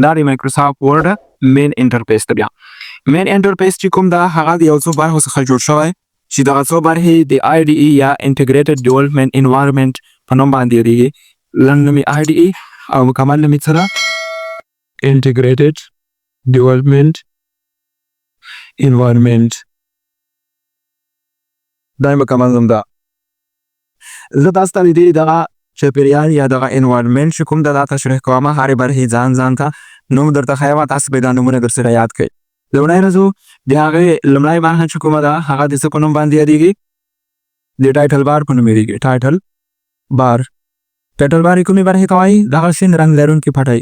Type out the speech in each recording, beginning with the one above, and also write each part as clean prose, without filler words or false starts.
دا د مایکروسافټ ورډ مین انټرفیس ته. بیا مین انټرفیس چې کوم دا هغه د یو څو برخو څخه جوړ شوی چې دغه څو برخې د آی ډي ای یا انټیګریټډ ډیولپمنټ انوایرمنټ په نوم باندې یادېږي. لنډ نوم یې آی ډي ای او مکمل نوم یې څه ده؟ انټیګریټډ ډیولپمنټ انوایرمنټ. دا یې مکمل نوم ده. زه تاسو ته د دې دغه چاپېریال یا دغه انوایرمنټ چې کوم ده دا تشریح کوم. هرې برخې ځان ته نوم درته ښیم، تاسو به دا نومونه درسره یاد کړئ. لومړی راځو د هغې لومړی برخه چې کومه ده هغه د څه په نوم باندې یادېږي؟ د ټایټل بار په نوم یادېږي. ټایټل بار. ټایټل بار کومې برخې ته وایي؟ دغه شین رنګ لرونکي پټۍ،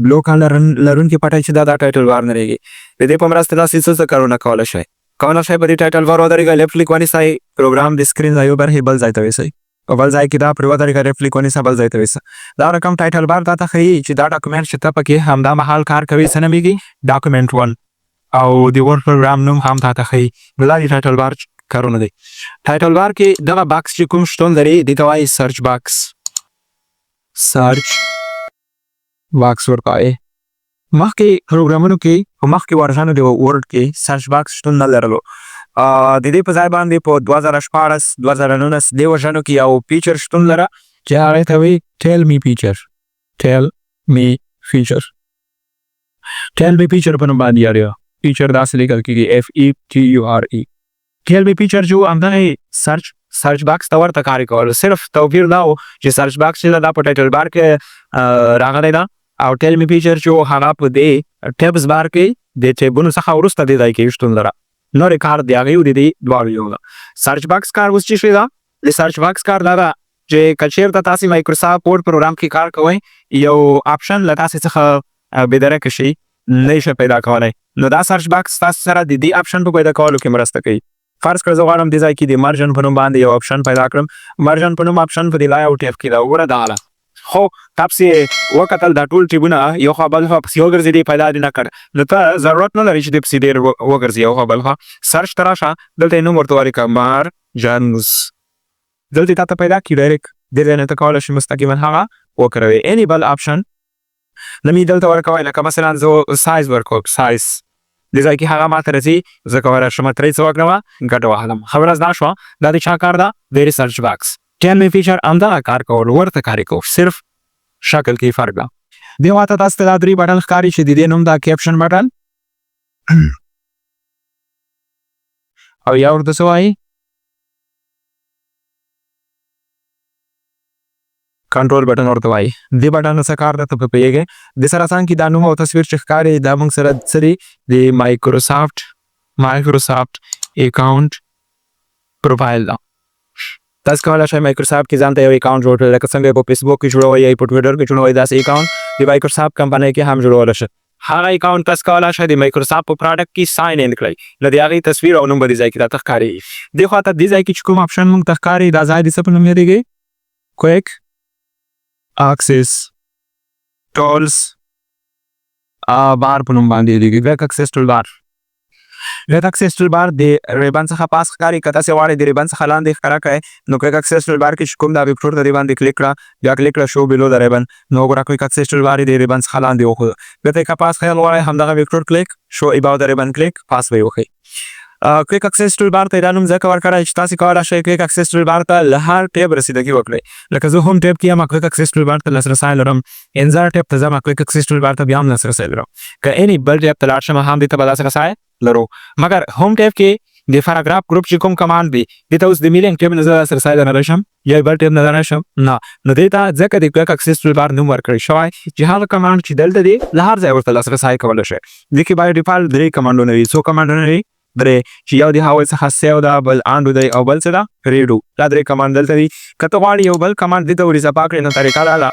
بلو کلر لرونکي پټۍ چې دا ټایټل بار نومیږي. د دې په مرسته تاسې څه کارونه کولی شئ؟ کولی شئ په دې ټایټل بار ودرېږئ، لیفټ کلیک ونیسئ، پروګرام د سکرین د یو برخې بل ځای ته ویسئ او بل ځای کې دا پرې ودرېږئ، لیفټ کلیک ونیسه، بل ځای ته ویسه. دا رقم ټایټل بار دا ته ښیي چې دا ډاکومنټ چې ته پکې همدا مهال کار کوي څه نومیږي؟ ډاکومنټ 1 او د ورډ پروګرام نوم هم تا ته ښیي. دا د ټایټل بار کارونه دی. ټایټل بار کې دغه باکس چې کوم شتون لري دې ته وایي سرچ باکس. سرچ باکس ورته وایي. مخکې پروګرامونو کې په مخکې ورژنو د ورډ کې سرچ باکس شتون نه لرلو. د دې په ځای باندې په 2014 2019 دې ورژنو کې یو فیچر شتون لره چې هغې ته وایي ټیل می فیچر. ټیل می فیچر. ټیل می فیچر په نوم باندې یادېږي. فیچر داسې لیکل کېږي FETURE. ټیل می فیچر جو همدغه سرچ باکس ته ورته کار کول. صرف توپیر دا و چې سرچ باکس چې دا په ټایټل بار کې راغلی ده او ټیل می فیچر چې هغه په دې ټیبز بار کې د ټیبونو څخه وروسته دې ځای کې شتون لره. نورې کار د هغې د دې دواړو یو ده. سرچ باکس کار اوس چې شی ده، د سرچ باکس کار دا ده چې که چېرته تاسې مایکروسافټ ورډ پروګرام کې کار کوئ، یو آپشن له تاسې څخه بېدرکه شي، نه شي پیدا کولی، نو دا سرچ باکس تاسو سره د دې آپشن په پیدا کولو کې مرسته کوي. فرض کړه زه غواړم دې ځای کې د مرجن په نوم باندې یو آپشن پیدا کړم. مرجن په نوم آپشن په دې لای او ټیب کې ده. وګوره دغه ده. خو تاسې وکتل دا ټول ټیبونه یو خوا بل خوا پسې وګرځېدې، پیدا دې نه کړ، نو ته ضرورت نه لري چې دې پسې ډېر وګرځي یو خوا بل خوا. سرچ ته راشه، دلته یې نوم ورته ولیکه مارجنز. دلته تا ته پیدا کړي ډایرکټ. دې ځای نه ته کولی شې مستقیما هغه وکاروې. اني بل آپشن نوم یې دلته ورکوئ، لکه مثلا زه سایز ورکوم. سایز دې ځای کې هغه ماته راځي، زه کولی شم ترې څه وکړم، ګټه واخلم. خبره زده شوه. دا د چا کار ده؟ د ریسرچ باکس. ټیل می فیچر همدغه کار کول، ورته کار یې کوو، صرف شکل کې فرق ده. دې خوا ته تاسو ته دا 3 بټن ښکاري چې د دې نوم ده کیپشن بټن او یا ورته څه وایي؟ کنټرول بټن ورته وایي. دې بټن څه کار ده ته په پوهېږئ. د سره څنګ کې دا نوم او تصویر چې ښکاري دا موږ سره څه دی؟ د مایکروسافټ اکاونټ پروفایل ده. تاسو کولی شئ مایکروسافټ کې ځان ته یو اکاونټ جوړ کړئ، لکه څنګه په فیسبوک کې جوړوئ یا په ټویټر کې جوړوئ، داسې اکاونټ د مایکروسافټ کمپنۍ کې هم جوړولی شئ. هغه اکاونټ تاسو کولی شئ د مایکروسافټ په پراډکټ کې ساین ان کړئ، نو د هغې تصویر او نوم به دې ځای کې درته ښکارېږي. دې خوا ته دې ځای کې چې کوم آپشن موږ ته ښکاري دا ځای د څه په نوم یادېږي؟ کویک اکسس ټولز بار په نوم باندې یادېږي. کویک اکسس ټول بار. کویک اکسس ټول بار د ریبن څخه پاس ښکاري. که تاسې غواړئ د ریبن څخه لاندې ښکاره کړئ، نو کویک اکسس ټول بار کې چې کوم دا ویکټور د دې باندې کلیک کړه، بیا کلیک کړه شو بلو د ریبن، نو وګوره کویک اکسس ټول بار یې د ریبن څخه لاندې وښود. بېرته که پاس خیال غواړئ، همدغه ویکټور کلیک شو اباو د ریبن کلیک پاس به یې وښیي. کویک اکسس ټول بار ته دا نوم ځکه ورکړی چې تاسې کولی شئ کویک اکسس ټول بار ته له هر ټیب رسیدګي وکړئ. لکه زه هم ټیب کې یم، کویک اکسس ټول بار ته لاسرسی لرم. انزر ټیب ته ځم، کویک اکسس ټول بار ته بیا هم لاسرسی لرم. که اني بل ټیب ته لاړ شم، هم دې ته به لاسرسی لرو. مګر هوم ټیب کې د پاراګراف ګروپ چې کوم کمانډ وي، دې ته اوس د میلینګ ټیب نه زه لاسرسی لرلی شم یا بل ټیب نه لرلی شم، نه. نو دې ته ځکه د کویک اکسس ټول بار نوم ورکړی شوی چې هغه کمانډ چې دلته دی له هر ځای ورته لاسرسی کولی شئ. دې کې باید ډیفالټ 3 کمانډونه وي. څو کمانډونه وي؟ 3 چې یو د هغوی څخه سیو ده، بل انډو دی او بل څه ده؟ ریډو. دا 3 کمانډ دلته دي. که ته غواړې یو بل کمانډ دې ته ورزپا کړې، نو طریقه دا ده،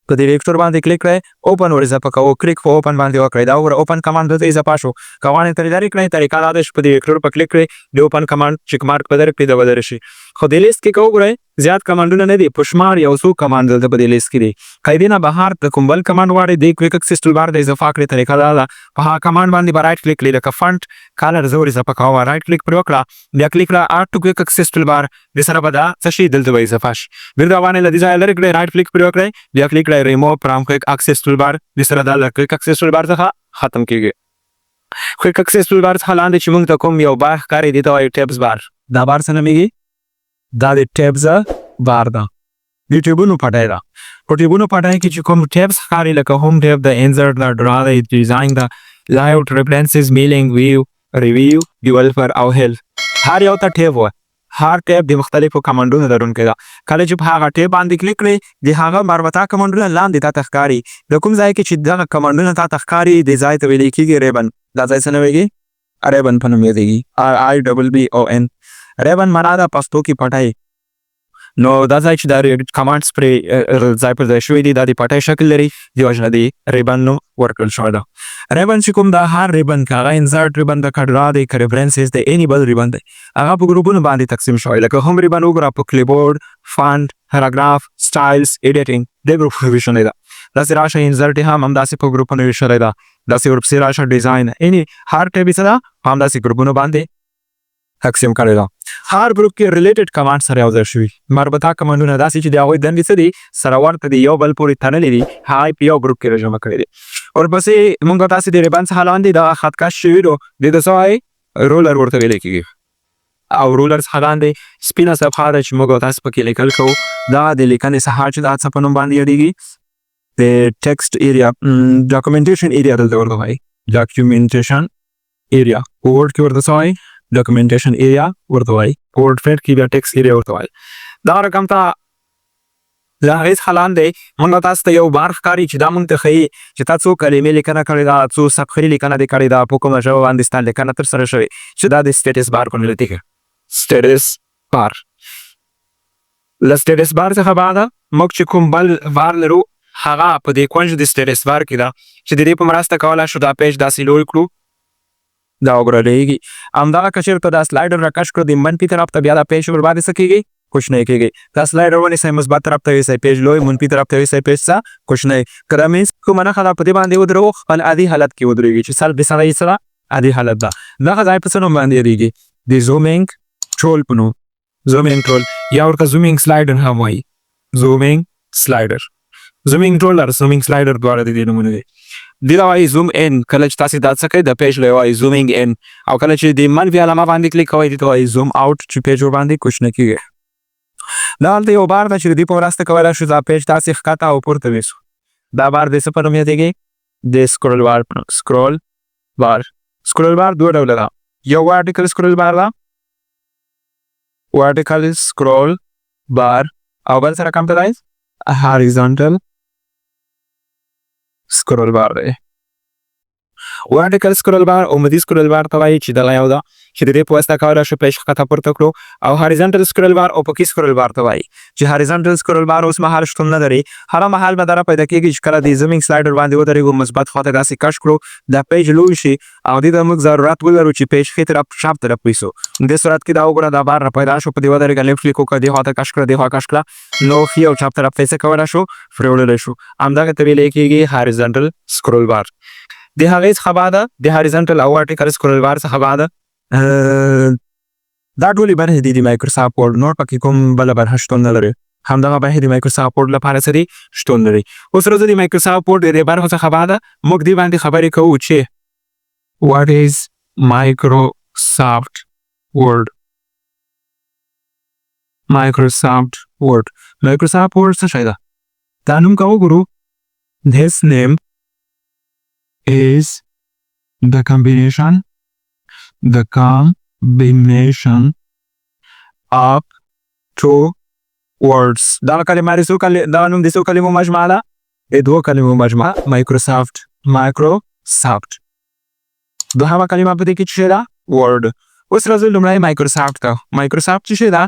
په دې ویکټور باندې کلیک کړئ، اوپن ورزپا کوو، کلیک په اوپن باندې وکړئ. دا وګوره اوپن کمانډ دلته اضافه شو. که غواړئ ترې لرې کړئ، طریقه دا ده چې په دې ویکټور په کلیک کړئ، د اوپن کمانډ چیک مارک به درکړي، دا به لرې شي. خو د لیست کې وګورئ زیات کمانډونه نه دي، په شمار یو څو کمانډ دلته په دې لیست کې دي. که دې نه بهر د کوم بل کمانډ غواړئ د کویک اکسس ټولبار د اضافه کړې طریقه دا ده، په هغه کمانډ باندې به رایټ کلیک کړئ، لکه فنټ کلر زه ور اضافه کوم، رایټ کلیک پرې وکړه، بیا کلیک کړه اډ ټو کویک اکسس ټولبار، د سره به دا څه شي دلته به اضافه شي. بیرته باندې له دې ځایه لرې کړئ، رایټ کلیک پرې وکړئ، بیا کلیک کړئ ریموو فرام کویک اکسس ټولبار، د سره دا له کویک اکسس ټولبار څخه ختم کیږي. کویک اکسس ټولبار څخه لاندې چې موږ ته کوم یو بار ښکاري دې ته وایي ټیبز بار. دا بار څه نومیږي؟ دا د ټیبز بار ده، د ټیبونو پټی ده. په ټیبونو پټی کې چې کوم ټیبز ښکاري لکه ہوم ټیب ده، انسرټ ده، ډرا ده، ډیزاین ده، لایاوټ، ریفرنسز، میلینګ، ویو، ریویو، ډیولپر او هیلپ، هر یو ته ټیب وایي. هر ټیب د مختلفو کمانډونو لرونکی ده. کله چې په هغه ټیب باندې کلیک کړئ د هغه مربوطه کمانډونه لاندې تا ته ښکاري. د کوم ځای کې چې دغه کمانډونه تا ته ښکاري دې ځای ته ویل کېږي ریبن. دا ځای څه نومیږي؟ ریبن په نوم یادېږي، RIBBON. ریبن معنا ده پښتو کې پټی. نو دا ځای چې دا کمانډز پرې ځای پر ځای شوي دي دا د پټی شکل لري، دې وجې نه د ریبن نوم ورکړل شوی ده. ریبن چې کوم دا هر ریبن که هغه انسرټ ریبن ده، که ډرا دی، که ریفرنسز دی، اینی بل ریبن دی، هغه په ګروپونو باندې تقسیم شوی. لکه هم ریبن وګوره په کلیبورډ، فانټ، پاراګراف، سټایلز، ایډیټینګ دې ګروپ ویشلی ده. داسې راشه انسرټ هم همداسې په ګروپونو ویشلی ده. داسې ورپسې راشه ډیزاین، اینی هر ټیب یې څه ده په همداسې ګروپونو باندې تقسیم کړی ده. هر ګروپ کې ریلیټډ کمانډ سره یو ځای شوي. مربوطه کمانډونه داسې چې د هغوی دندې څه دي سره ورته دي، یو بل پورې تړلي دي، هغه په یو ګروپ کې راجمع کړي دي. ورپسې موږ تاسې د ریبن څخه لاندې دغه خط کش شوي دي، دې ته څه وایي؟ رولر ورته ویلی کېږي. او رولر څخه لاندې سپینه صفحه ده چې موږ تاسې پکې لیکل کوو، دا د لیکنې ساحه چې دا څه په نوم باندې یادېږي، د ټیکسټ ایریا، ډاکومنټیشن ایریا دلته ورته وایي. ډاکومنټیشن ایریا په ورډ کې ورته څه وایي؟ ډاکومنټیشن ایریا ورته وایي. په ورډ فیډ کې بیا ټیکسټ ایریا ورته وایي. دغه رقم ته له هغې څخه لاندې موږ تاسو ته یو بار ښکاري چې دا موږ ته ښیي چې تا څو کلمې لیکنه کړې ده، څو صفحې لیکنه دې کړې ده، په کومه ژبه باندې ستا لیکنه ترسره شوې، چې دا د سټیټس بار په نوم یادېږي. سټیټس بار. له سټیټس بار څخه بعده موږ چې کوم بل بار لرو هغه په دې کونج د سټیټس بار کې ده چې د دې په مرسته کولی شو دا پیج داسې لوی کړو، دا وګورئ. همدغه که چېرته دا سلایډر راکش کړو د منفي طرف ته، بیا دا پیج ورباندې څه کېږي؟ کوچنی کېږي. دا سلایډر ونیسئ مثبت طرف ته یوسئ پیج لوی، منفي طرف ته یوسئ پیج څه کوچنی. که دا مینس کومه نښه ده په دې باندې ودرو خپل عادي حالت کې ودرېږي چې سل د سره یې څه ده؟ عادي حالت ده. دغه ځای په څه نوم باندې یادېږي؟ د زومینګ ټول په نوم. زومینګ ټول یا ورته زومینګ سلایډر هم وایي. زومینګ سلایډر، زومینګ ټول او زومینګ سلایډر دواړه د دې نومونه دي. دې ته وایي زوم ان. کله چې تاسې دا څه کوئ د پیج له وایي زومینګ ان، او کله چې د منفي علامه باندې کلیک کوئ دې ته وایي زوم آوټ چې پیج ورباندې کوچنی کېږي. دا هلته یو بار ده چې د دې په مرسته کولی شو دا پیج تاسې ښکته او پورته ویسو. دا بار د څه په نوم یادېږي؟ د سکرول بار په نوم. سکرول بار. سکرول بار دوه ډوله ده، یو ورټیکل سکرول بار ده، ورټیکل سکرول بار، او بل سره کوم ته دی؟ هاریزونټل سکرول بار دی. ورټیکل سکرول بار عمودي سکرول بار ته وایي چې دغه یو ده چې د دې په واسطه کولی شو پیج ښکته پورته کړو، او هاریزونټل سکرول بار افقي سکرول بار ته وایي چې هاریزونټل سکرول بار اوس مهال شتون نه لري. هغه مهال به دا پیدا کېږي چې کله د زومینګ سلایډر باندې ودرېږو، مثبت خواته داسې کش کړو، دا پیج لوی شي او دې ته موږ ضرورت ولرو چې پیج ښي طرف شاپ طرف ویسو. دې صورت کې دا وګوره دا بار را پیدا شو، په دې ودرېږه، لیفټ کلیک وکړه، دې خواته کش کړه، دې خوا کش کړه، نو ښي او چپ طرف ته یې څه کولی شو؟ پرېوړلی شو. همدغه ته ویلی کېږي هاریزونټل سکرول بار. د هغې څخه بعده د هاریزونټل او ورټیکل سکرول بار څخه بعده دا ټولې برخې دي د مایکروسافټ ورډ، نور پکې کوم بله برخه شتون نه لري. همدغه برخې د مایکروسافټ ورډ لپاره څه دي؟ شتون لري. اوس راځو د مایکروسافټ ورډ د دې برخو څخه بعده موږ دې باندې خبرې کوو چې what is Microsoft Word. Microsoft Word. Microsoft Word څه شی ده؟ دا نوم که وګورو this name is the combination of two words. دا کلمه د څو کلمو مجموعه ده؟ د دوه کلمو مجموعه. مایکروسافټ. دوهمه کلمه په دې کې څه شی ده؟ ورډ. اوس راځو لومړی مایکروسافټ ته. مایکروسافټ څه شی ده؟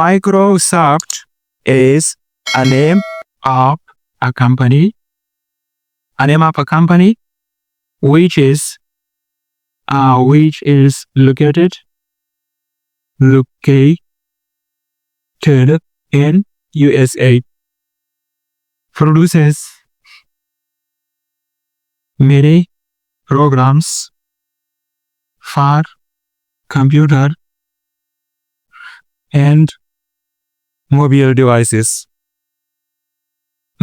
Microsoft is a name of a company. A name of a company which is located in USA. Produces many programs for computer and mobile devices.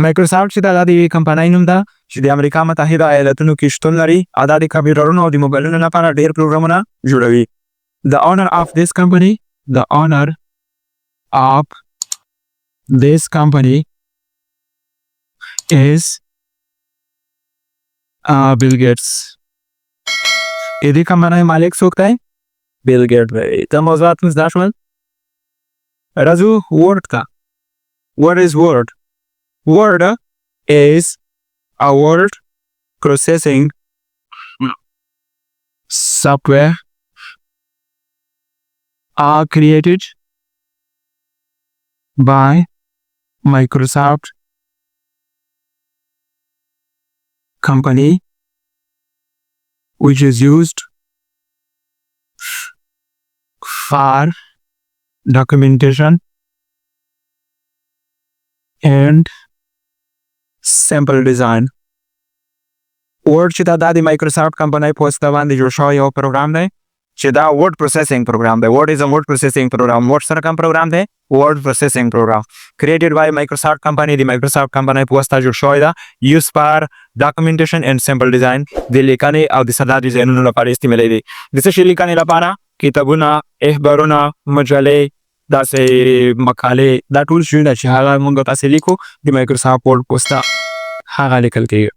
مایکروسافټ چې دا د کمپنۍ نوم ده چې د امریکا متحده ایالتونو کې شتون لري او دا د کمپیوټرونو او د موبایلونو لپاره ډېر پروګرامونه جوړوي. The owner of this company is Bill Gates. د دې کمپنۍ مالک څوک دی؟ بیل ګیټ دی. دا موضوعات مو زده شول. راځو ورډ ته. What is word? Word is a word processing software created by Microsoft company which is used for documentation and simple design. Word چې دا د مایکروسافټ کمپنۍ په واسطه باندې جوړ شوی یو پروګرام دی چې دا ورډ پروسیسینګ پروګرام دی. Word is a word processing program. Word سره کوم پروګرام دی؟ word processing program created by Microsoft company. د مایکروسافټ کمپنۍ په واسطه جوړ شوی دا use for documentation and simple design. د لیکنې او د ساده ډیزاینونو لپاره استعمالي دی. د څه شي لیکنې لپاره؟ کتابونه، اخبارونه، مجلې، داسې مقالې، دا ټول شیونه چې هغه موږ تاسې لیکو د مایکروسافټ ورډ په واسطه هغه لیکل کېږي.